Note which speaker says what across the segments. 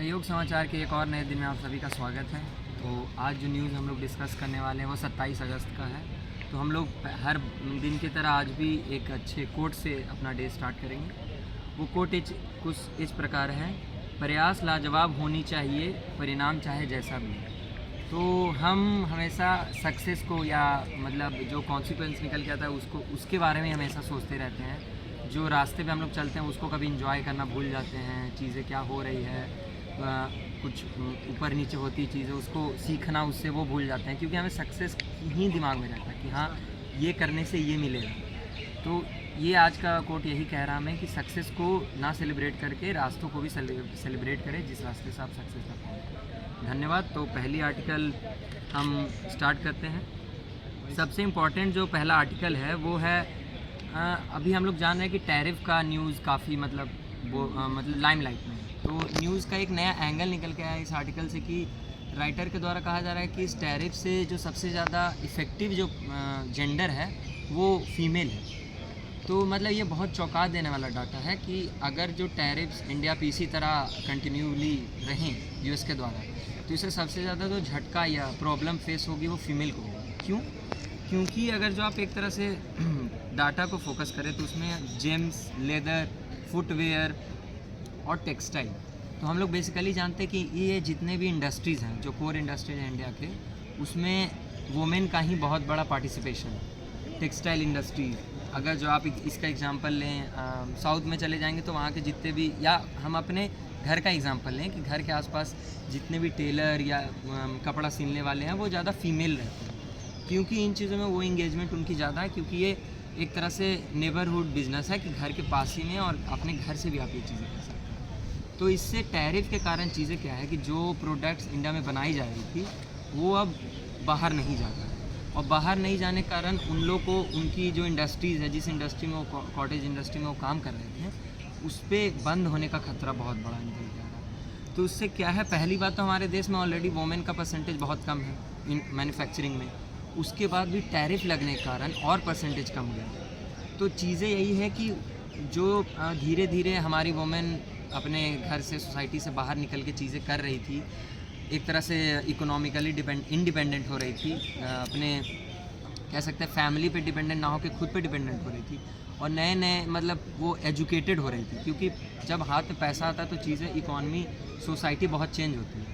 Speaker 1: सहयोग समाचार के एक और नए दिन में आप सभी का स्वागत है। तो आज जो न्यूज़ हम लोग डिस्कस करने वाले हैं वो 27 अगस्त का है। तो हम लोग हर दिन की तरह आज भी एक अच्छे कोट से अपना डे स्टार्ट करेंगे। वो कोट कुछ इस प्रकार है: प्रयास लाजवाब होनी चाहिए, परिणाम चाहे जैसा भी। तो हम हमेशा सक्सेस को या मतलब जो कॉन्सिक्वेंस निकल के आता है उसके बारे में हमेशा सोचते रहते हैं। जो रास्ते पे हम लोग चलते हैं उसको कभी इंजॉय करना भूल जाते हैं। चीज़ें क्या हो रही है, कुछ ऊपर नीचे होती चीज़ें उसको सीखना, उससे वो भूल जाते हैं, क्योंकि हमें सक्सेस ही दिमाग में रहता है कि हाँ ये करने से ये मिलेगा। तो ये आज का कोट यही कह रहा है कि सक्सेस को ना सेलिब्रेट करके रास्तों को भी सेलिब्रेट करें जिस रास्ते से आप सक्सेस तक पहुँचें। धन्यवाद। तो पहली आर्टिकल हम स्टार्ट करते हैं। सबसे इम्पॉर्टेंट जो पहला आर्टिकल है वो है, अभी हम लोग जान रहे हैं कि टैरिफ का न्यूज़ काफ़ी मतलब लाइमलाइट में है। तो न्यूज़ का एक नया एंगल निकल के आया इस आर्टिकल से कि राइटर के द्वारा कहा जा रहा है कि इस टैरिफ से जो सबसे ज़्यादा इफ़ेक्टिव जो जेंडर है वो फीमेल है। तो मतलब ये बहुत चौंका देने वाला डाटा है कि अगर जो टैरिफ्स इंडिया पे इसी तरह कंटिन्यूली रहें यूएस के द्वारा, तो इससे सबसे ज़्यादा जो झटका या प्रॉब्लम फेस होगी वो फीमेल को होगी। क्यों? क्योंकि अगर जो आप एक तरह से डाटा को फोकस करें तो उसमें जेम्स, लेदर, फुटवेयर और टेक्सटाइल, तो हम लोग बेसिकली जानते हैं कि ये जितने भी इंडस्ट्रीज़ हैं जो कोर इंडस्ट्रीज हैं इंडिया के, उसमें वुमेन का ही बहुत बड़ा पार्टिसिपेशन है। टेक्सटाइल इंडस्ट्री, अगर जो आप इसका एग्जांपल लें, साउथ में चले जाएंगे तो वहाँ के जितने भी, या हम अपने घर का एग्जांपल लें कि घर के आसपास जितने भी टेलर या कपड़ा सिलने वाले हैं वो ज़्यादा फीमेल रहते हैं, क्योंकि इन चीज़ों में वो इंगेजमेंट उनकी ज़्यादा है, क्योंकि ये एक तरह से नेबरहुड बिजनेस है कि घर के पास ही में और अपने घर से भी आप ये चीज़ें कर सकते हैं। तो इससे टैरिफ के कारण चीज़ें क्या है कि जो प्रोडक्ट्स इंडिया में बनाई जा रही थी वो अब बाहर नहीं जा रहा है, और बाहर नहीं जाने के कारण उन लोग को उनकी जो इंडस्ट्रीज़ है, जिस इंडस्ट्री में वो कॉटेज इंडस्ट्री में वो काम कर रहे थे, उस पर बंद होने का खतरा बहुत बड़ा निकल के आ रहा है। तो उससे क्या है, पहली बात तो हमारे देश में ऑलरेडी वोमेन का परसेंटेज बहुत कम है इन मैन्युफैक्चरिंग में, उसके बाद भी टैरिफ लगने के कारण और परसेंटेज कम गया। तो चीज़ें यही है कि जो धीरे धीरे हमारी वोमेन अपने घर से, सोसाइटी से बाहर निकल के चीज़ें कर रही थी, एक तरह से इकोनॉमिकली इंडिपेंडेंट हो रही थी, अपने कह सकते हैं फैमिली पे डिपेंडेंट ना हो के खुद पे डिपेंडेंट हो रही थी, और नए नए मतलब वो एजुकेटेड हो रही थी, क्योंकि जब हाथ में पैसा आता है तो चीज़ें, इकॉनमी, सोसाइटी बहुत चेंज होती है।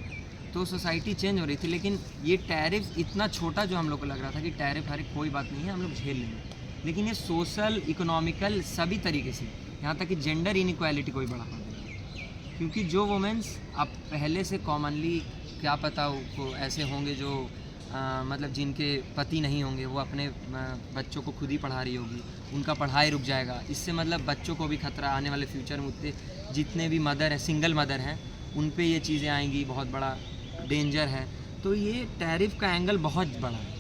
Speaker 1: तो सोसाइटी चेंज हो रही थी, लेकिन ये टैरिफ इतना छोटा जो हम लोग को लग रहा था कि टैरिफ हर कोई बात नहीं है, हम लोग झेल लेंगे, लेकिन ये सोशल, इकोनॉमिकल सभी तरीके से, यहाँ तक कि जेंडर इनइक्वालिटी को भी बढ़ा देगा। क्योंकि जो वुमेन्स अब पहले से कॉमनली, क्या पता वो ऐसे होंगे जो मतलब जिनके पति नहीं होंगे, वो अपने बच्चों को खुद ही पढ़ा रही होगी, उनका पढ़ाई रुक जाएगा, इससे मतलब बच्चों को भी खतरा, आने वाले फ्यूचर में उतने जितने भी मदर हैं, सिंगल मदर हैं, उन पे ये चीज़ें आएंगी, बहुत बड़ा डेंजर है। तो ये टैरिफ का एंगल बहुत बड़ा है।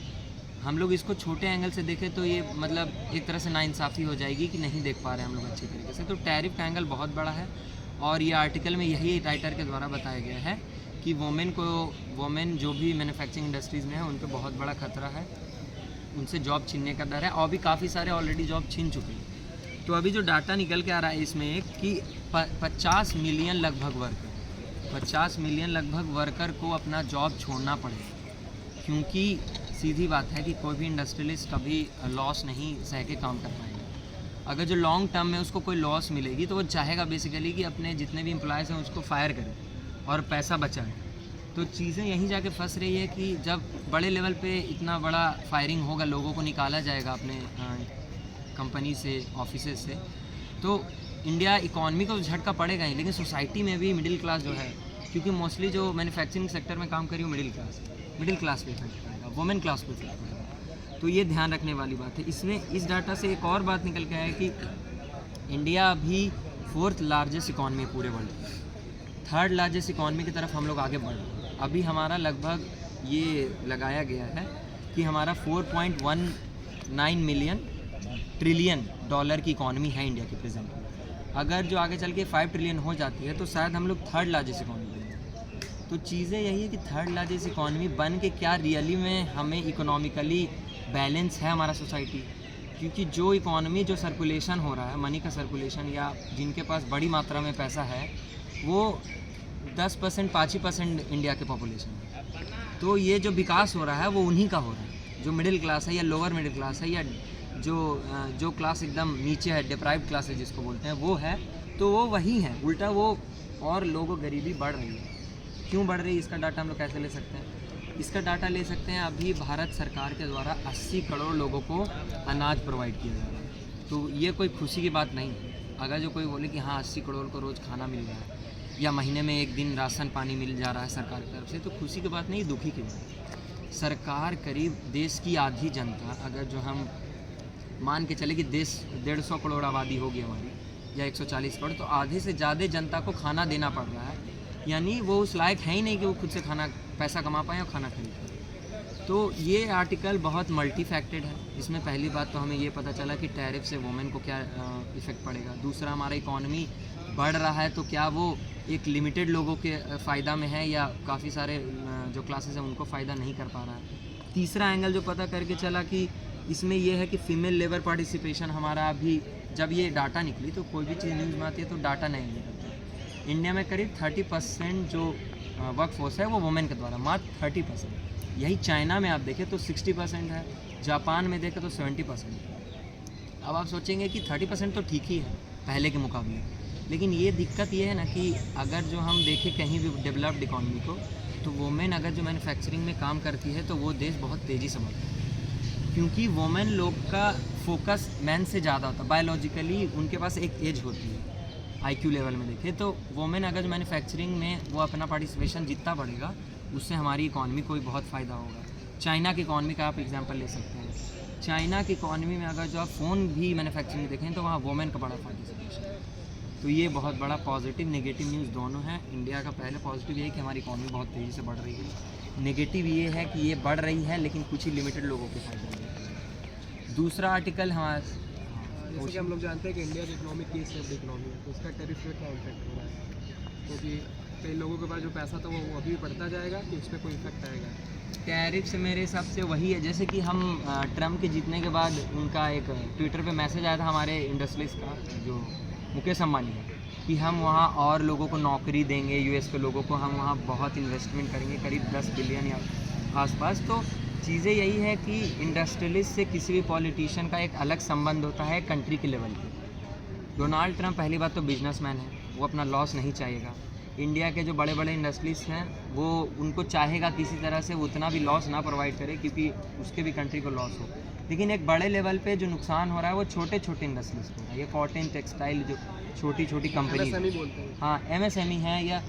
Speaker 1: हम लोग इसको छोटे एंगल से देखें तो ये मतलब एक तरह से नाइंसाफ़ी हो जाएगी कि नहीं देख पा रहे हैं हम लोग अच्छी तरीके से। तो टैरिफ का एंगल बहुत बड़ा है, और ये आर्टिकल में यही राइटर के द्वारा बताया गया है कि वोमेन जो भी मैन्युफैक्चरिंग इंडस्ट्रीज़ में है उन पर बहुत बड़ा खतरा है, उनसे जॉब छीनने का डर है, और भी काफ़ी सारे ऑलरेडी जॉब छीन चुके हैं। तो अभी जो डाटा निकल के आ रहा है इसमें कि 50 मिलियन लगभग वर्कर को अपना जॉब छोड़ना पड़ेगा, क्योंकि सीधी बात है कि कोई भी इंडस्ट्रियलिस्ट कभी लॉस नहीं सह के काम कर पाएगा। अगर जो लॉन्ग टर्म में उसको कोई लॉस मिलेगी तो वो चाहेगा बेसिकली कि अपने जितने भी एम्प्लॉयज़ हैं उसको फायर करे और पैसा बचाए। तो चीज़ें यहीं जाके फंस रही है कि जब बड़े लेवल पे इतना बड़ा फायरिंग होगा, लोगों को निकाला जाएगा अपने कंपनी से, ऑफिस से, तो इंडिया इकॉनमी को झटका पड़ेगा ही, लेकिन सोसाइटी में भी मिडिल क्लास जो है, क्योंकि मोस्टली जो मैन्युफैक्चरिंग सेक्टर में काम करी हो मिडिल क्लास पे इफेक्ट पड़ेगा, वुमेन क्लास पे इफेक्ट पड़ेगा। तो ये ध्यान रखने वाली बात है। इसमें इस डाटा से एक और बात निकल के आया कि इंडिया अभी 4th लार्जेस्ट इकॉनमी है पूरे वर्ल्ड की, 3rd लार्जेस्ट इकॉनमी की तरफ हम लोग आगे बढ़ रहे हैं। अभी हमारा लगभग ये लगाया गया है कि हमारा 4.19 मिलियन ट्रिलियन डॉलर की इकॉनमी है इंडिया की प्रेजेंट में। अगर जो आगे चल के 5 ट्रिलियन हो जाती है तो शायद हम लोग 3rd लार्जेस्ट इकॉनमी बनेंगे। तो चीज़ें यही है कि 3rd लार्जेस्ट इकॉनमी बन के क्या रियली में हमें इकोनॉमिकली बैलेंस है हमारा सोसाइटी, क्योंकि जो इकॉनमी, जो सर्कुलेशन हो रहा है, मनी का सर्कुलेशन, या जिनके पास बड़ी मात्रा में पैसा है, वो 10% 5% इंडिया के पॉपुलेशन है। तो ये जो विकास हो रहा है वो उन्हीं का हो रहा है, जो मिडिल क्लास है या लोअर मिडिल क्लास है या जो क्लास एकदम नीचे है, डिप्राइव्ड क्लास है जिसको बोलते हैं, वो है। तो वो वही है, उल्टा वो और लोगों गरीबी बढ़ रही है। क्यों बढ़ रही है, इसका डाटा हम लोग कैसे ले सकते हैं? इसका डाटा ले सकते हैं, अभी भारत सरकार के द्वारा 80 करोड़ लोगों को अनाज प्रोवाइड किया जा रहा है। तो ये कोई खुशी की बात नहीं है। अगर जो कोई बोले कि हाँ 80 करोड़ को रोज़ खाना मिल रहा है या महीने में एक दिन राशन पानी मिल जा रहा है सरकार की तरफ से, तो खुशी की बात नहीं, दुखी की बात है। सरकार करीब देश की आधी जनता, अगर जो हम मान के चले कि देश 150 करोड़ आबादी होगी हमारी या 140 करोड़, तो आधे से ज़्यादा जनता को खाना देना पड़ रहा है। यानी वो उस लायक है ही नहीं कि वो खुद से खाना पैसा कमा पाएँ और खाना खरीद पाएँ। तो ये आर्टिकल बहुत मल्टी फैक्टेड है। इसमें पहली बात तो हमें ये पता चला कि टैरिफ से वुमेन को क्या इफ़ेक्ट पड़ेगा। दूसरा, हमारा इकॉनमी बढ़ रहा है तो क्या वो एक लिमिटेड लोगों के फ़ायदा में है या काफ़ी सारे जो क्लासेस हैं उनको फ़ायदा नहीं कर पा रहा है। तीसरा एंगल जो पता करके चला कि इसमें यह है कि फ़ीमेल लेबर पार्टिसिपेशन हमारा अभी, जब ये डाटा निकली तो कोई भी चीज़ न्यूज़ में आती है तो डाटा नहीं निकलता। इंडिया में करीब 30% जो वर्क फोर्स है वो वुमेन के द्वारा, मात्र 30%। यही चाइना में आप देखें तो 60% है, जापान में देखें तो 70% है। अब आप सोचेंगे कि 30% तो ठीक ही है पहले के मुकाबले, लेकिन ये दिक्कत ये है ना कि अगर जो हम देखें कहीं भी डेवलप्ड इकॉनमी को, तो वुमेन अगर जो मैन्युफैक्चरिंग में काम करती है तो वो देश बहुत तेज़ी से बढ़ता है, क्योंकि वुमेन लोग का फोकस मैन से ज़्यादा होता है। बायोलॉजिकली उनके पास एक एज होती है, IQ लेवल में देखें तो वुमेन अगर मैन्युफैक्चरिंग में वो अपना पार्टिसिपेशन जितना बढ़ेगा उससे हमारी इकॉनमी को भी बहुत फ़ायदा होगा। चाइना की इकॉनमी का आप एग्जांपल ले सकते हैं। चाइना की इकॉनमी में अगर जो आप फ़ोन भी मैन्युफैक्चरिंग देखें तो वहाँ वुमेन का बड़ा पार्टिसिपेशन है। तो ये बहुत बड़ा पॉजिटिव नेगेटिव न्यूज़ दोनों है। इंडिया का पहले पॉजिटिव ये है कि हमारी इकॉनमी बहुत तेज़ी से बढ़ रही है। नेगेटिव ये है कि ये बढ़ रही है लेकिन कुछ ही लिमिटेड लोगों के फायदा। दूसरा आर्टिकल हमारा,
Speaker 2: जैसे कि हम लोग जानते हैं कि इंडिया की इकोनॉमी की सेफ्ड इकोनॉमी है, तो उसका टैरिफ पे क्या इफेक्ट हो रहा है? क्योंकि कई लोगों के पास जो पैसा था वो अभी भी बढ़ता जाएगा कि उस पर कोई इफेक्ट आएगा?
Speaker 1: टैरिफ से मेरे हिसाब से वही है, जैसे कि हम ट्रम्प के जीतने के बाद उनका एक ट्विटर पे मैसेज आया था हमारे इंडस्ट्रीज का, जो मुकेश अंबानी है, कि हम वहाँ और लोगों को नौकरी देंगे, US के लोगों को हम वहाँ बहुत इन्वेस्टमेंट करेंगे, करीब 10 बिलियन या आसपास। तो चीज़ें यही है कि इंडस्ट्रियलिस्ट से किसी भी पॉलिटिशियन का एक अलग संबंध होता है कंट्री के लेवल पे। डोनाल्ड ट्रंप पहली बात तो बिजनेसमैन है, वो अपना लॉस नहीं चाहेगा। इंडिया के जो बड़े बड़े इंडस्ट्रीज हैं वो उनको चाहेगा किसी तरह से वो उतना भी लॉस ना प्रोवाइड करे क्योंकि उसके भी कंट्री को लॉस हो। लेकिन एक बड़े लेवल पे जो नुकसान हो रहा है वो छोटे छोटे इंडस्ट्रीज को हो रहा है। ये कॉटन, टेक्सटाइल, जो छोटी छोटी कंपनी,
Speaker 2: MSME बोलते हैं।
Speaker 1: हाँ MSME है, या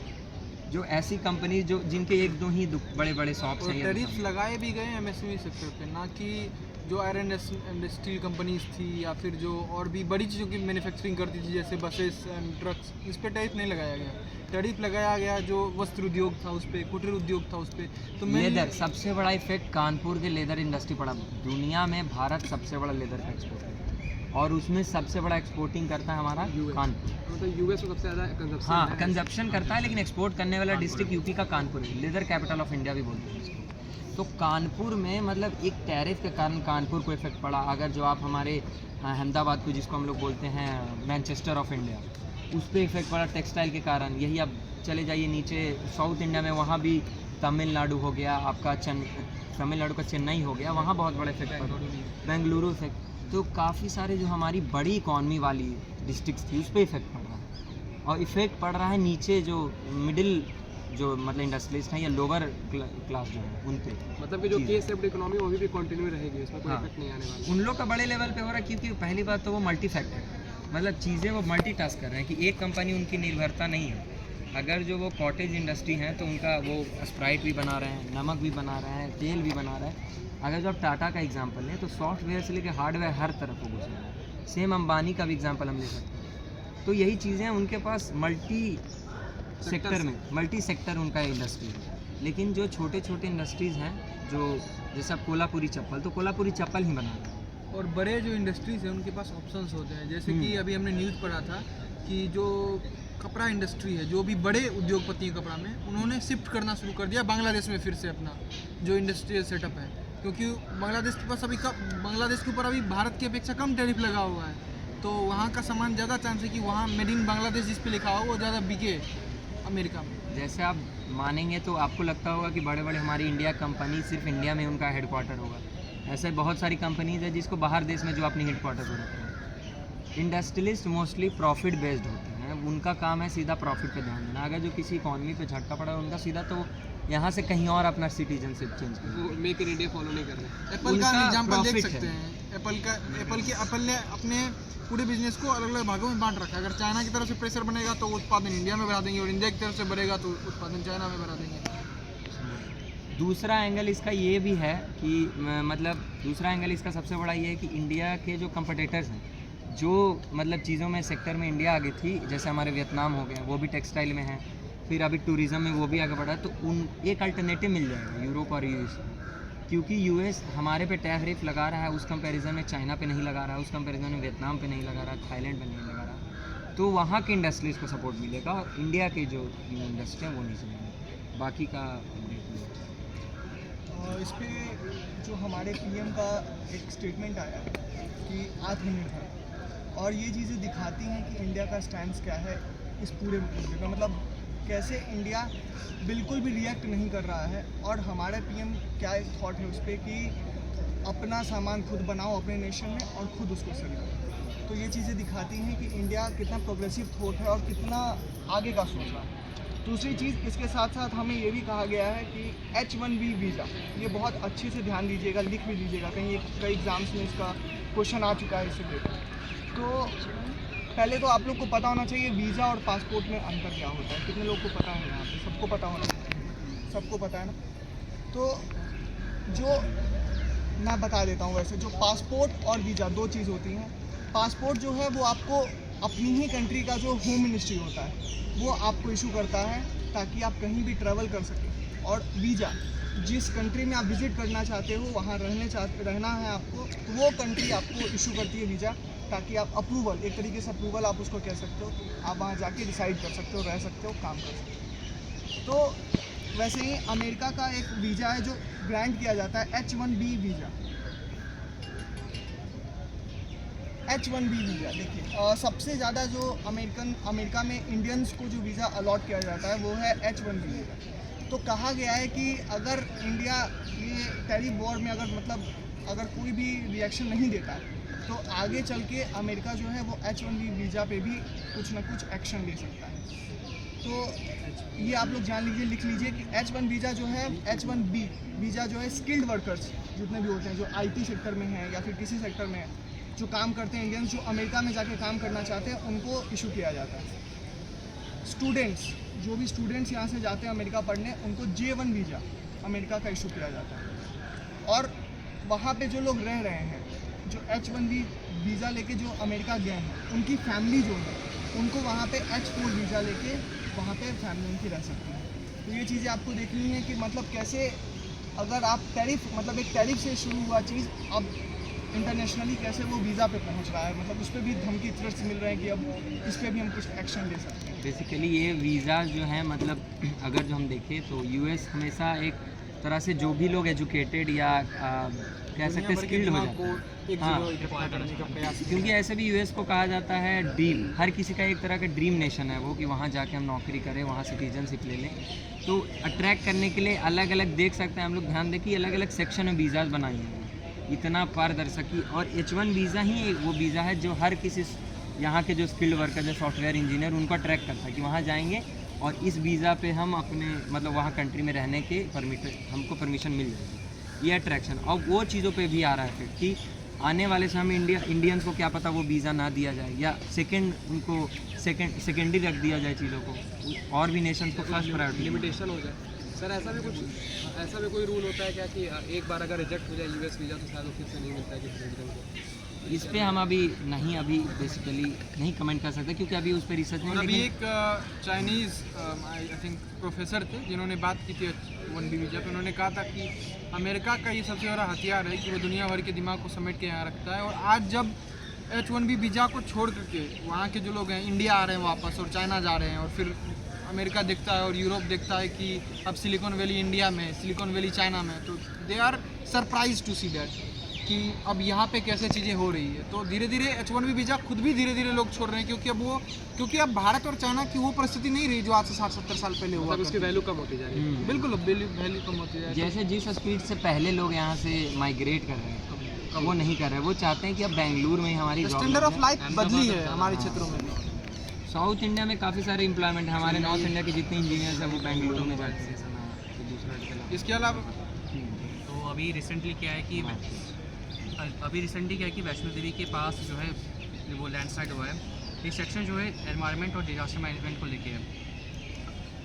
Speaker 1: जो ऐसी कंपनी जो जिनके एक दो ही बड़े बड़े शॉप्स हैं।
Speaker 2: टैरिफ लगाए भी गए MSME सेक्टर पे, ना कि जो आयरन एंड स्टील कंपनीज थी या फिर जो और भी बड़ी चीज़ों की मैन्युफैक्चरिंग करती थी जैसे बसेस एंड ट्रक्स, इस पर टैरिफ नहीं लगाया गया। टैरिफ लगाया गया जो वस्त्र उद्योग था उस पर, कुटीर उद्योग था उस पर। तो
Speaker 1: लेदर, सबसे बड़ा इफेक्ट कानपुर के लेदर इंडस्ट्री पड़ा। दुनिया में भारत सबसे बड़ा लेदर का एक्सपोर्ट है और उसमें सबसे बड़ा एक्सपोर्टिंग करता है हमारा कानपुर।
Speaker 2: मतलब US में सबसे ज़्यादा कंजप्शन,
Speaker 1: हाँ कंजप्शन करता है, लेकिन एक्सपोर्ट करने वाला डिस्ट्रिक्ट UP का कानपुर है। लेदर कैपिटल ऑफ इंडिया भी बोलते हैं इसको। तो कानपुर में मतलब एक टैरिफ के कारण कानपुर को इफेक्ट पड़ा। अगर जो आप हमारे अहमदाबाद को जिसको हम लोग बोलते हैं मैनचेस्टर ऑफ इंडिया, उस पर इफेक्ट पड़ा टेक्सटाइल के कारण। यही आप चले जाइए नीचे साउथ इंडिया में, वहाँ भी तमिलनाडु हो गया आपका, तमिलनाडु का चेन्नई हो गया, वहाँ बहुत बड़ा इफेक्ट पड़ा, बेंगलुरु इफेक्ट। तो काफ़ी सारे जो हमारी बड़ी इकॉनमी वाली डिस्ट्रिक्ट्स थी उस पर इफेक्ट पड़ रहा है। और इफेक्ट पड़ रहा है नीचे जो मिडिल जो मतलब इंडस्ट्रियलिस्ट हैं या लोअर क्लास जो है उन पे।
Speaker 2: मतलब कि जो के सेफ्ड इकोनॉमी वो अभी भी कंटिन्यू रहेगी, उसमें कोई इफेक्ट नहीं आने वाला।
Speaker 1: उन लोग का बड़े लेवल पे हो रहा है क्योंकि पहली बात तो वो मल्टी फैक्टर, मतलब चीज़ें वो मल्टीटास्क कर रहे हैं कि एक कंपनी उनकी निर्भरता नहीं है। अगर जो वो कॉटेज इंडस्ट्री हैं तो उनका वो स्प्राइट भी बना रहे हैं, नमक भी बना रहे हैं, तेल भी बना रहे हैं। अगर जो आप टाटा का एग्जांपल लें तो सॉफ्टवेयर से लेकर हार्डवेयर हर तरफ वो घुस रहा है। सेम अंबानी का भी एग्जांपल हम ले सकते हैं। तो यही चीज़ें उनके पास मल्टी सेक्टर में, मल्टी सेक्टर उनका इंडस्ट्री है। लेकिन जो छोटे छोटे इंडस्ट्रीज़ हैं, जो जैसे अब कोल्हापुरी चप्पल, तो कोल्हापुरी चप्पल ही बना रहे हैं।
Speaker 2: और बड़े जो इंडस्ट्रीज़ हैं उनके पास ऑप्शंस होते हैं, जैसे कि अभी हमने न्यूज़ पढ़ा था कि जो कपड़ा इंडस्ट्री है, जो भी बड़े उद्योगपति हैं कपड़ा में, उन्होंने शिफ्ट करना शुरू कर दिया बांग्लादेश में फिर से अपना जो इंडस्ट्रियल सेटअप है, क्योंकि बांग्लादेश के पास बांग्लादेश के ऊपर अभी भारत की अपेक्षा कम टैरिफ लगा हुआ है। तो वहाँ का सामान ज़्यादा चांस है कि वहाँ मेड इन बांग्लादेश जिस पे लिखा हो वो ज़्यादा बिके अमेरिका में।
Speaker 1: जैसे आप मानेंगे तो आपको लगता होगा कि बड़े बड़े हमारी इंडिया कंपनी सिर्फ इंडिया में उनका हेडक्वार्टर होगा। ऐसे बहुत सारी कंपनीज है जिसको बाहर देश में जो अपनी हेडक्वार्टर को रखते हैं। इंडस्ट्रियलिस्ट मोस्टली प्रॉफिट बेस्ड होते हैं, उनका काम है सीधा प्रॉफिट पे ध्यान देना। अगर जो किसी इकॉनमी पे झटका पड़ा उनका सीधा तो यहाँ से कहीं और अपना सिटीजनशिप चेंज करना,
Speaker 2: वो मेक इन इंडिया फॉलो नहीं कर रहे। एप्पल का एग्जांपल देख सकते हैं। एप्पल ने अपने पूरे बिजनेस को अलग अलग भागों में बांट रखा है। अगर चाइना की तरफ से प्रेशर बनेगा तो उत्पादन इंडिया में बढ़ा देंगे, और इंडिया की तरफ से बढ़ेगा तो उत्पादन चाइना में बढ़ा देंगे।
Speaker 1: दूसरा एंगल इसका ये भी है कि मतलब दूसरा एंगल इसका सबसे बड़ा ये है कि इंडिया के जो कंपटीटर्स हैं, जो मतलब चीज़ों में सेक्टर में इंडिया आगे थी, जैसे हमारे वियतनाम हो गया, वो भी टेक्सटाइल में है, फिर अभी टूरिज़्म में वो भी आगे बढ़ा, तो उन एक अल्टरनेटिव मिल जाएगा यूरोप और यूएस। क्योंकि यूएस हमारे पे टैरिफ लगा रहा है, उस कंपैरिजन में चाइना पे नहीं लगा रहा है, उस कंपैरिजन में वियतनाम पे नहीं लगा रहा है, थाईलैंड पे नहीं लगा रहा, तो वहाँ की इंडस्ट्रीज़ को सपोर्ट मिलेगा और इंडिया की जो इंडस्ट्री है वो नहीं चलेगी। बाकी का
Speaker 3: इस पे जो हमारे पीएम का एक स्टेटमेंट आया कि आत्मनिर्भर, और ये चीज़ें दिखाती हैं कि इंडिया का स्टैंड क्या है इस पूरे मुद्दे पे। मतलब कैसे इंडिया बिल्कुल भी रिएक्ट नहीं कर रहा है, और हमारे पीएम क्या एक थॉट है उस पर कि अपना सामान खुद बनाओ अपने नेशन में और खुद उसको सेल करो। तो ये चीज़ें दिखाती हैं कि इंडिया कितना प्रोग्रेसिव थॉट है और कितना आगे का सोच रहा है। दूसरी चीज़, इसके साथ साथ हमें ये भी कहा गया है कि H1B वीज़ा, ये बहुत अच्छे से ध्यान दीजिएगा, लिख भी लीजिएगा, कई एग्ज़ाम्स में इसका क्वेश्चन आ चुका है इससे लेकर। तो पहले तो आप लोग को पता होना चाहिए वीज़ा और पासपोर्ट में अंतर क्या होता है। कितने लोग को पता है? यहाँ पे सबको पता होना चाहिए, सबको पता है ना। तो जो मैं बता देता हूँ, वैसे जो पासपोर्ट और वीज़ा दो चीज़ होती हैं। पासपोर्ट जो है वो आपको अपनी ही कंट्री का जो होम मिनिस्ट्री होता है वो आपको इशू करता है ताकि आप कहीं भी ट्रैवल कर सकें। और वीज़ा, जिस कंट्री में आप विज़िट करना चाहते हो, वहाँ रहना है आपको, तो वो कंट्री आपको इशू करती है वीज़ा, ताकि आप अप्रूवल, एक तरीके से अप्रूवल आप उसको कह सकते हो, आप वहाँ जाके डिसाइड कर सकते हो, रह सकते हो, काम कर सकते हो। तो वैसे ही अमेरिका का एक वीज़ा है जो ग्रांट किया जाता है, H1B वीज़ा। H1B वीज़ा देखिए, सबसे ज़्यादा जो अमेरिका में इंडियंस को जो वीज़ा अलॉट किया जाता है वो है H1B वीज़ा। तो कहा गया है कि अगर इंडिया ये टैरिफ वॉर में अगर कोई भी रिएक्शन नहीं देता है तो आगे चल के अमेरिका जो है वो H1B वीज़ा पे भी कुछ ना कुछ एक्शन ले सकता है। तो ये आप लोग जान लीजिए, लिख लीजिए कि H1 वीज़ा जो है, H1B वीज़ा जो है स्किल्ड वर्कर्स जितने भी होते हैं, जो IT सेक्टर में हैं या फिर किसी सेक्टर में है, जो काम करते हैं इंडियंस, जो अमेरिका में जाके काम करना चाहते हैं, उनको इशू किया जाता है। स्टूडेंट्स, जो भी स्टूडेंट्स यहाँ से जाते हैं अमेरिका पढ़ने, उनको J1 वीज़ा अमेरिका का इशू किया जाता है। और वहाँ पे जो लोग रह रहे हैं, जो H1B वीज़ा लेके जो अमेरिका गए हैं, उनकी फैमिली जो है उनको वहाँ पे H4 वीज़ा लेके वहाँ पे फैमिली उनकी रह सकती है। तो ये चीज़ें आपको देखनी है कि मतलब कैसे, अगर आप टैरिफ, मतलब एक टैरिफ से शुरू हुआ चीज़ अब इंटरनेशनली कैसे वो वीज़ा पे पहुंच रहा है, मतलब उस पर भी धमकी थ्रेट्स मिल रहे हैं कि अब इस पर भी हम कुछ एक्शन ले सकते हैं।
Speaker 1: बेसिकली ये वीज़ा जो है, मतलब अगर जो हम देखें तो यूएस हमेशा एक तरह से जो भी लोग एजुकेटेड या कह सकते स्किल्ड हो जाते हैं, हाँ, क्योंकि ऐसे भी यूएस को कहा जाता है ड्रीम, हर किसी का एक तरह का ड्रीम नेशन है वो, कि वहाँ जाके हम नौकरी करें, वहाँ सिटीजनशिप ले लें। तो अट्रैक्ट करने के लिए अलग अलग देख सकते हैं हम लोग, ध्यान दें कि अलग अलग सेक्शन में वीज़ाज बनाई हैं, इतना पारदर्शी। और H1 वीज़ा ही वो वीज़ा है जो हर किसी यहाँ के जो स्किल्ड वर्कर है, सॉफ्टवेयर इंजीनियर, उनको अट्रैक्ट करता है कि वहाँ जाएंगे और इस वीज़ा पे हम अपने मतलब वहाँ कंट्री में रहने के हमको परमिशन मिल जाएगी, ये अट्रैक्शन। और वो चीज़ों पे भी आ रहा है फिर कि आने वाले समय में इंडियंस को क्या पता वो वीज़ा ना दिया जाए, या उनको सेकेंडरी रख दिया जाए चीज़ों को, और भी नेशन को फर्स्ट प्रायोरिटी
Speaker 2: लिमिटेशन हो जाए। सर ऐसा भी कोई रूल होता है क्या कि एक बार अगर रिजेक्ट हो जाए यूएस वीज़ा तो शायद फिर से नहीं मिलता है किसी सिटीजन को?
Speaker 1: इस पे हम अभी बेसिकली नहीं कमेंट कर सकते, क्योंकि अभी उस पर रिसर्च नहीं।
Speaker 2: अभी एक चाइनीज़ आई थिंक प्रोफेसर थे जिन्होंने बात की थी H1B वीज़ा पे। उन्होंने कहा था कि अमेरिका का ये सबसे बड़ा हथियार है कि वो दुनिया भर के दिमाग को समेट के यहाँ रखता है, और आज जब H1B वीज़ा को छोड़ करके वहाँ के जो लोग हैं इंडिया आ रहे हैं वापस, और चाइना जा रहे हैं, और फिर अमेरिका देखता है और यूरोप देखता है कि अब सिलिकॉन वैली इंडिया में, सिलिकॉन वैली चाइना में, तो they are surprise to see that. कि अब यहाँ पे कैसे चीज़ें हो रही है। तो धीरे धीरे H1B वीज़ा खुद भी धीरे धीरे लोग छोड़ रहे हैं, क्योंकि अब भारत और चाइना की वो परिस्थिति नहीं रही जो आज से 60-70 साल पहले हुआ।
Speaker 4: उसकी वैल्यू कम होती जा रही है।
Speaker 2: बिल्कुल वैल्यू कम होती है।
Speaker 1: जैसे जिस स्पीड से पहले लोग यहाँ से माइग्रेट कर रहे हैं वो नहीं कर रहे, वो चाहते हैं कि अब बेंगलुरु में ही हमारी जॉब
Speaker 2: स्टैंडर्ड ऑफ लाइफ बदली है हमारे क्षेत्रों में भी।
Speaker 1: साउथ इंडिया में काफ़ी सारे एम्प्लॉयमेंट है, हमारे नॉर्थ इंडिया के जितने इंजीनियर्स हैं वो बेंगलुरु में जाते हैं।
Speaker 2: इसके अलावा
Speaker 5: तो अभी रिसेंटली क्या है कि वैष्णो देवी के पास जो है वो लैंडस्लाइड हुआ है। ये सेक्शन जो है एनवायरनमेंट और डिजास्टर मैनेजमेंट को लेके है।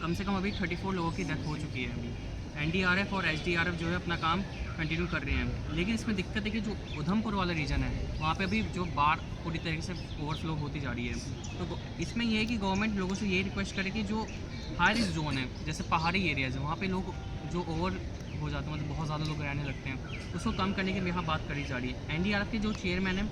Speaker 5: कम से कम अभी 34 लोगों की डेथ हो चुकी है। अभी NDRF और SDRF जो है अपना काम कंटिन्यू कर रहे हैं, लेकिन इसमें दिक्कत है कि जो उधमपुर वाला रीजन है वहाँ पे अभी जो बाढ़ पूरी तरीके से ओवरफ्लो होती जा रही है। तो इसमें यह है कि गवर्नमेंट लोगों से ये रिक्वेस्ट करे कि जो हाई रिस्क जोन है, जैसे पहाड़ी एरियाज है, वहाँ पे लोग जो ओवर हो जाते हैं, मतलब बहुत ज़्यादा लोग रहने लगते हैं, उसको कम करने की यहाँ बात करी जा रही है। NDRF के जो चेयरमैन हैं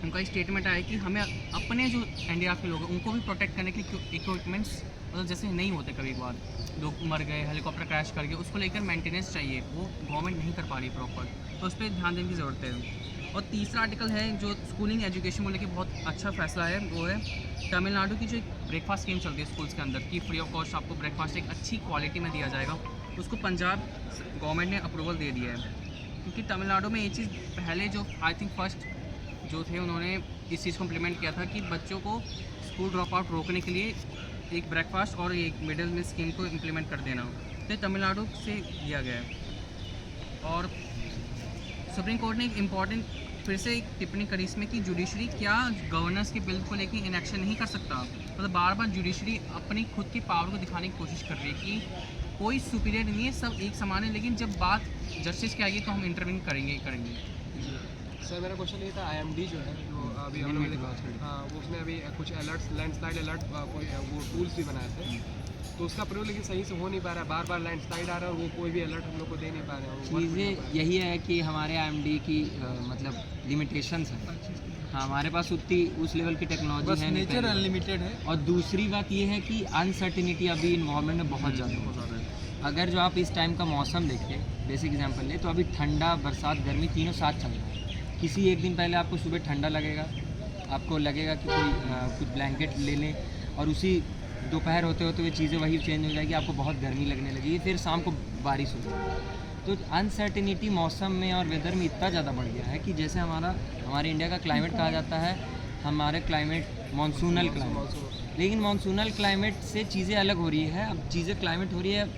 Speaker 5: उनका स्टेटमेंट आया कि हमें अपने जो NDRF के लोग हैं उनको भी प्रोटेक्ट करने के इक्विपमेंट्स, मतलब जैसे नहीं होते, कभी कभार लोग मर गए, हेलीकॉप्टर क्रैश कर गए, उसको लेकर मेंटेनेंस चाहिए, वो गवर्नमेंट नहीं कर पा रही प्रॉपर, तो उस पर ध्यान देने की ज़रूरत है। और तीसरा आर्टिकल है जो स्कूलिंग एजुकेशन को लेकर बहुत अच्छा फैसला है, वो है तमिलनाडु की जो एक ब्रेकफास्ट स्कीम चलती है स्कूल्स के अंदर कि फ्री ऑफ कॉस्ट आपको ब्रेकफास्ट एक अच्छी क्वालिटी में दिया जाएगा, उसको पंजाब गवर्नमेंट ने अप्रूवल दे दिया है। क्योंकि तमिलनाडु में ये चीज़ पहले जो आई थिंक फर्स्ट जो थे उन्होंने इस चीज़ को इम्प्लीमेंट किया था कि बच्चों को स्कूल ड्रॉप आउट रोकने के लिए एक ब्रेकफास्ट और एक मिडिल मील स्कीम को इम्प्लीमेंट कर देना, तो ये तमिलनाडु से दिया गया है। और सुप्रीम कोर्ट ने एक इम्पॉर्टेंट फिर से एक टिप्पणी करी इसमें कि जुडिशरी क्या गवर्नेंस के बिल को लेकर इनएक्शन नहीं कर सकता। मतलब बार बार जुडिशरी अपनी खुद की पावर को दिखाने की कोशिश कर रही है कि कोई सुपीरियर नहीं है, सब एक समान है, लेकिन जब बात जस्टिस की आएगी तो हम इंटरव्यू करेंगे।
Speaker 4: सर मेरा क्वेश्चन ये था, IMD जो है जो अभी हम लोगों ने वो उसने अभी कुछ अलर्ट्स, लैंडस्लाइड अलर्ट कोई वो टूल्स भी बनाए थे, तो उसका प्रयोग लेकिन सही से हो नहीं पा रहा है, बार बार लैंडस्लाइड आ रहा है और वो कोई भी अलर्ट हम लोग को दे नहीं पा रहे हैं।
Speaker 1: चीज़ें यही है कि हमारे IMD की मतलब लिमिटेशंस हैं। हाँ, हमारे पास उतनी उस लेवल की टेक्नोलॉजी है नहीं,
Speaker 2: नेचर अनलिमिटेड है।
Speaker 1: और दूसरी बात ये है कि अनसर्टिनिटी अभी इन्वायरमेंट में बहुत ज़्यादा है। अगर जो आप इस टाइम का मौसम देखें, बेसिक एग्जांपल ले, तो अभी ठंडा, बरसात, गर्मी तीनों साथ चल रहा है। किसी एक दिन पहले आपको सुबह ठंडा लगेगा, आपको लगेगा कि कुछ ब्लैंकेट ले लें, और उसी दोपहर होते होते हुए चीज़ें वही चेंज हो जाएगी, आपको बहुत गर्मी लगने लगेगी, फिर शाम को बारिश हो जाएगी। तो अनसर्टिनिटी मौसम में और वेदर में इतना ज़्यादा बढ़ गया है कि जैसे हमारे इंडिया का क्लाइमेट कहा जाता है, हमारे क्लाइमेट मानसूनल क्लाइमेट, लेकिन मानसूनल क्लाइमेट से चीज़ें अलग हो रही है। अब चीज़ें क्लाइमेट हो रही है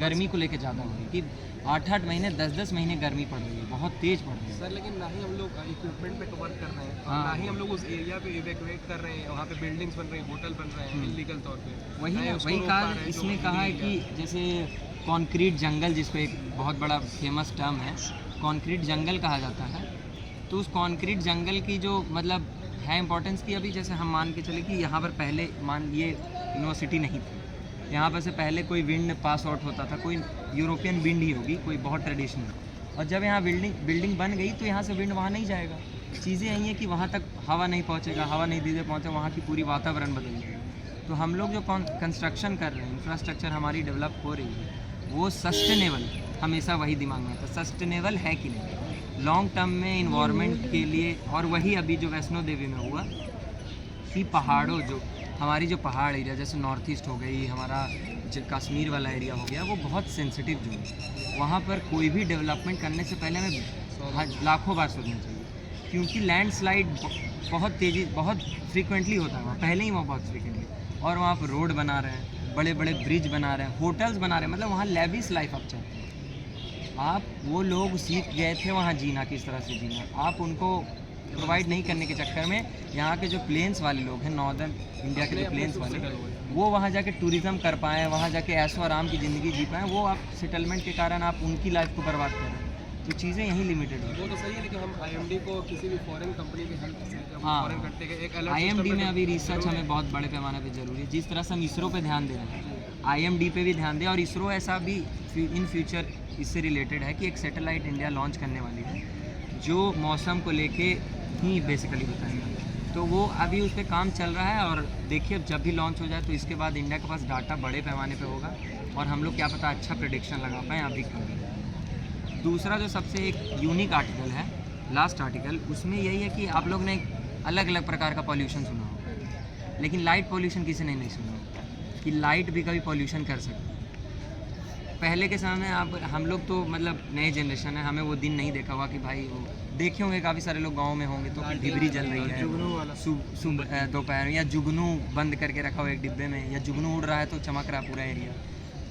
Speaker 1: गर्मी को लेकर ज़्यादा हो रही है कि 8-8 महीने 10-10 महीने गर्मी पड़ रही है, बहुत तेज़ पड़ रही है।
Speaker 4: सर लेकिन ना ही हम लोग इक्विपमेंट पे कवर कर रहे हैं,
Speaker 1: हाँ।
Speaker 4: ना ही हम लोग उस एरिया पे इवैक्यूएट कर रहे हैं, वहाँ पे बिल्डिंग्स बन रही हैं, होटल बन रहे हैं इलीगल तौर पे।
Speaker 1: वही कहा, इसमें कहा है कि जैसे कंक्रीट जंगल, जिसको एक बहुत बड़ा फेमस टर्म है कंक्रीट जंगल कहा जाता है, तो उस कंक्रीट जंगल की जो मतलब है इम्पोर्टेंस की, अभी जैसे हम मान के चले कि यहाँ पर पहले ये यूनिवर्सिटी नहीं थी, यहाँ पर से पहले कोई विंड पास आउट होता था, कोई यूरोपियन विंड ही होगी, कोई बहुत ट्रेडिशनल, और जब यहाँ बिल्डिंग बन गई तो यहाँ से विंड वहाँ नहीं जाएगा। चीज़ें यही है कि वहाँ तक हवा नहीं पहुँचेगा, हवा नहीं धीरे पहुँचे, वहाँ की पूरी वातावरण बदल जाएगा। तो हम लोग जो कंस्ट्रक्शन कर रहे हैं, इंफ्रास्ट्रक्चर हमारी डेवलप हो रही है, वो सस्टेनेबल, हमेशा वही दिमाग में आता है, सस्टेनेबल है कि नहीं लॉन्ग टर्म में इन्वायरमेंट के लिए। और वही अभी जो वैष्णो देवी में हुआ कि पहाड़ों, जो हमारी जो पहाड़ एरिया जैसे नॉर्थ ईस्ट हो गई, हमारा जो कश्मीर वाला एरिया हो गया, वो बहुत सेंसिटिव जोन है। वहाँ पर कोई भी डेवलपमेंट करने से पहले हमें लाखों बार सोचना चाहिए, क्योंकि लैंडस्लाइड बहुत फ्रीक्वेंटली होता है वहाँ, पहले ही वहाँ बहुत फ्रीक्वेंटली, और वहाँ पर रोड बना रहे हैं, बड़े बड़े ब्रिज बना रहे हैं, होटल्स बना रहे हैं, मतलब वहाँ लेविश लाइफ आप चाहते हैं। आप वो लोग सीख गए थे वहाँ जीना, किस तरह से जीना, आप उनको प्रोवाइड नहीं करने के चक्कर में यहाँ के जो प्लेन्स वाले लोग हैं, नॉर्दर्न इंडिया के जो प्लेन्स वाले, वो वहाँ जाके टूरिज़्म कर पाएँ, वहाँ जाके ऐशो आराम की ज़िंदगी जी पाएँ, वो आप सेटलमेंट के कारण आप उनकी लाइफ को बर्बाद कर रहे हैं। तो चीज़ें यहीं लिमिटेड है।
Speaker 4: वो तो सही है, लेकिन हम IMD को किसी भी फॉरेन कंपनी की हेल्प से
Speaker 1: हाँ,
Speaker 4: फॉरेन करते हैं एक अलर्ट
Speaker 1: IMD में अभी रिसर्च हमें बहुत बड़े पैमाने पे ज़रूरी है, जिस तरह से हम इसरो पे ध्यान दे रहे हैं, IMD पे भी ध्यान दें। और इसरो ऐसा भी इन फ्यूचर इससे रिलेटेड है कि एक सैटेलाइट इंडिया लॉन्च करने वाली है, जो मौसम को लेके ही बेसिकली बताएगा। तो वो अभी उस पर काम चल रहा है, और देखिए जब भी लॉन्च हो जाए तो इसके बाद इंडिया के पास डाटा बड़े पैमाने पे होगा, और हम लोग क्या पता अच्छा प्रेडिक्शन लगा पाएँ अभी। दूसरा जो सबसे एक यूनिक आर्टिकल है लास्ट आर्टिकल, उसमें यही है कि आप लोग ने अलग अलग प्रकार का पॉल्यूशन सुना होगा, लेकिन लाइट पॉल्यूशन किसी ने नहीं सुना होगा कि लाइट भी कभी पॉल्यूशन कर सकती है। पहले के समय में आप हम लोग तो मतलब नए जनरेशन है, हमें वो दिन नहीं देखा हुआ कि भाई वो देखे होंगे, काफ़ी सारे लोग गाँव में होंगे तो डिबरी जल रही है दोपहर, या जुगनू बंद करके रखा हुआ एक डिब्बे में, या जुगनू उड़ रहा है तो चमक रहा पूरा एरिया।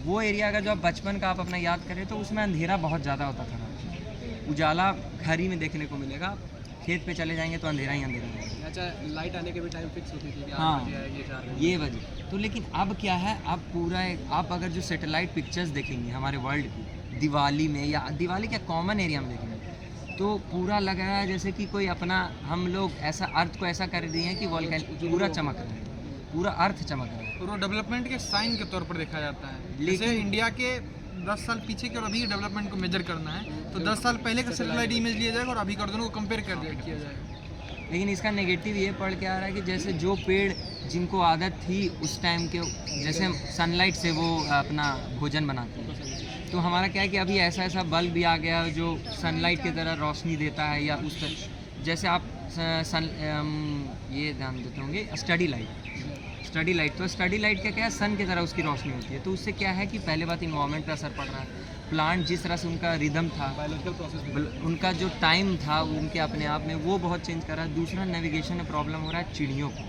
Speaker 1: वो एरिया अगर जो आप बचपन का आप अपना याद करें तो उसमें अंधेरा बहुत ज़्यादा होता था, उजाला घर ही में देखने को मिलेगा, खेत पे चले जाएंगे तो अंधेरा ही अंधेरा रहेगा।
Speaker 4: अच्छा, लाइट आने के भी टाइम फिक्स होती थी कि 8
Speaker 1: हाँ,
Speaker 4: बजे आएगी, 4 बजे।
Speaker 1: ये वजह तो। लेकिन अब क्या है, अब पूरा आप अगर जो सैटेलाइट पिक्चर्स देखेंगे हमारे वर्ल्ड की दिवाली में, या दिवाली क्या कॉमन एरिया में देखेंगे, तो पूरा लग रहा है जैसे कि कोई अपना, हम लोग ऐसा अर्थ को ऐसा कर दिए हैं कि वॉल्केनो पूरा चमक रहा है, पूरा अर्थ चमक रहा है।
Speaker 2: और वो डेवलपमेंट के साइन के तौर पर देखा जाता है। जैसे इंडिया के 10 साल पीछे के और अभी के डेवलपमेंट को मेजर करना है तो 10 साल पहले का सैटेलाइट इमेज लिया जाएगा और अभी का दोनों को कंपेयर किया जाएगा।
Speaker 1: लेकिन इसका नेगेटिव ये पढ़ के आ रहा है कि जैसे जो पेड़ जिनको आदत थी उस टाइम के, जैसे सनलाइट से वो अपना भोजन बनाते हैं, तो हमारा क्या है कि अभी ऐसा ऐसा बल्ब भी आ गया जो सनलाइट की तरह रोशनी देता है, या उस तरह जैसे आप ये ध्यान देते होंगे स्टडी लाइट, तो स्टडी लाइट का क्या है, सन की तरह उसकी रोशनी होती है। तो उससे क्या है कि पहले बात इन्वायरमेंट पर असर पड़ रहा है, प्लांट जिस तरह से उनका रिदम था,
Speaker 4: बायोलॉजिकल प्रोसेस
Speaker 1: उनका जो टाइम था उनके अपने आप में वो बहुत चेंज कर रहा है। दूसरा, नेविगेशन में प्रॉब्लम हो रहा है चिड़ियों को,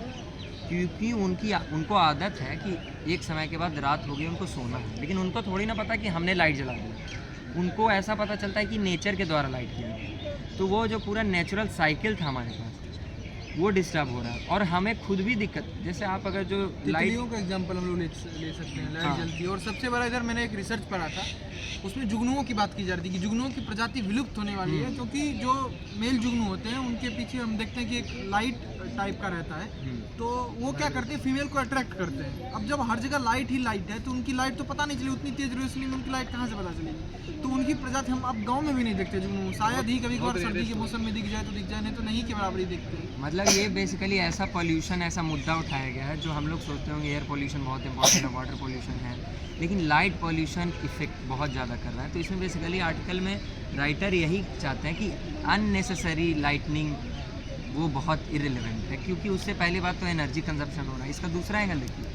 Speaker 1: क्योंकि उनको आदत है कि एक समय के बाद रात हो गई उनको सोना है, लेकिन उनको थोड़ी ना पता कि हमने लाइट जला दी, उनको ऐसा पता चलता है कि नेचर के द्वारा लाइट की, तो वो जो पूरा नेचुरल साइकिल था हमारे पास वो डिस्टर्ब हो रहा है। और हमें खुद भी दिक्कत, जैसे आप अगर जो
Speaker 2: तितलियों का एग्जांपल हम लोग ले सकते हैं, लाइट जलती है। और सबसे बड़ा इधर मैंने एक रिसर्च पढ़ा था, उसमें जुगनुओं की बात की जा रही थी कि जुगनुओं की प्रजाति विलुप्त होने वाली है, क्योंकि जो मेल जुगनू होते हैं उनके पीछे हम देखते हैं कि एक लाइट टाइप का रहता है, तो वो क्या करते हैं, फीमेल को अट्रैक्ट करते हैं। अब जब हर जगह लाइट ही लाइट है तो उनकी लाइट तो पता नहीं चली, उतनी तेज रोशनी में उनकी लाइट कहाँ से पता चलेगी, तो उनकी प्रजाति हम अब गाँव में भी नहीं देखते जुगनू, शायद ही कभी कभार सर्दी के मौसम में दिख जाए तो दिख जाए, नहीं तो नहीं के बराबर ही देखते।
Speaker 1: मतलब ये बेसिकली ऐसा पॉल्यूशन, ऐसा मुद्दा उठाया गया है जो हम लोग सोचते होंगे एयर पॉल्यूशन बहुत इंपॉर्टेंट है, वाटर पॉल्यूशन है, लेकिन लाइट पॉल्यूशन इफेक्ट बहुत ज़्यादा कर रहा है। तो इसमें बेसिकली आर्टिकल में राइटर यही चाहते हैं कि अननेसेसरी लाइटनिंग वो बहुत इरेलीवेंट है, क्योंकि उससे पहली बात तो एनर्जी कंजप्शन हो रहा है। इसका दूसरा एंगल देखिए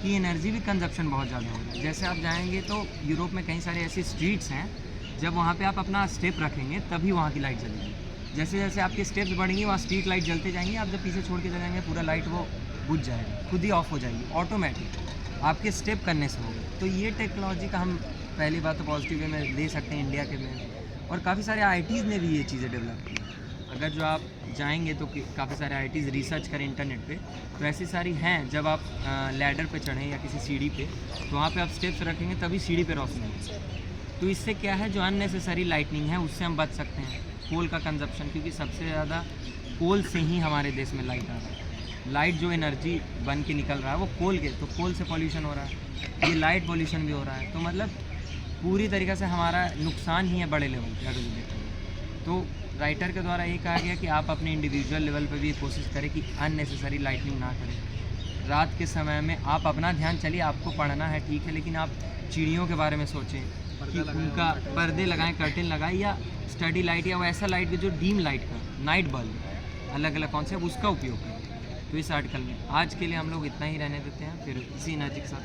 Speaker 1: कि एनर्जी भी कंजप्शन बहुत ज़्यादा हो रहा है। जैसे आप जाएंगे तो यूरोप में कई सारे ऐसी स्ट्रीट्स हैं, जब वहाँ पे आप अपना स्टेप रखेंगे तभी वहाँ की लाइट जलेगी। जैसे जैसे आपके स्टेप्स बढ़ेंगी वहाँ स्ट्रीट लाइट जलते जाएंगी, आप जब पीछे छोड़ के जाएंगे पूरा लाइट वो बुझ जाएगा, खुद ही ऑफ हो जाएगी ऑटोमेटिक आपके स्टेप करने से होगा। तो ये टेक्नोलॉजी का हम पहली बात तो पॉजिटिव वे में ले सकते हैं इंडिया के में, और काफ़ी सारे IITs ने भी ये चीज़ें डेवलप की। अगर जो आप जाएंगे तो काफ़ी सारे IITs रिसर्च करें इंटरनेट पे, तो ऐसी सारी हैं। जब आप लैडर पे चढ़ें या किसी सीढ़ी पे, तो वहाँ पे आप स्टेप्स रखेंगे तभी सीढ़ी पे रोशनी होगी। तो इससे क्या है, जो अननेसेसरी लाइटनिंग है उससे हम बच सकते हैं। कोल का कंजप्शन, क्योंकि सबसे ज़्यादा कोल से ही हमारे देश में लाइट आ रहा है। लाइट जो एनर्जी बन के निकल रहा है वो कोल के, तो कोल से पॉल्यूशन हो रहा है, ये लाइट पॉल्यूशन भी हो रहा है। तो मतलब पूरी तरीक़े से हमारा नुकसान ही है बड़े लेवल पे अगर जो देखेंगे। तो राइटर के द्वारा ये कहा गया कि आप अपने इंडिविजुअल लेवल पे भी कोशिश करें कि अननेसेसरी लाइटनिंग ना करें। रात के समय में आप अपना ध्यान, चलिए आपको पढ़ना है ठीक है, लेकिन आप चिड़ियों के बारे में सोचें कि उनका पर्दे लगाएं, कर्टेन लगाएं, या स्टडी लाइट या वैसा लाइट जो डीम लाइट का नाइट बल्ब अलग अलग कौन से उसका उपयोग करें। तो इस आर्टिकल में आज के लिए हम लोग इतना ही रहने देते हैं, फिर इसी एनर्जी के साथ।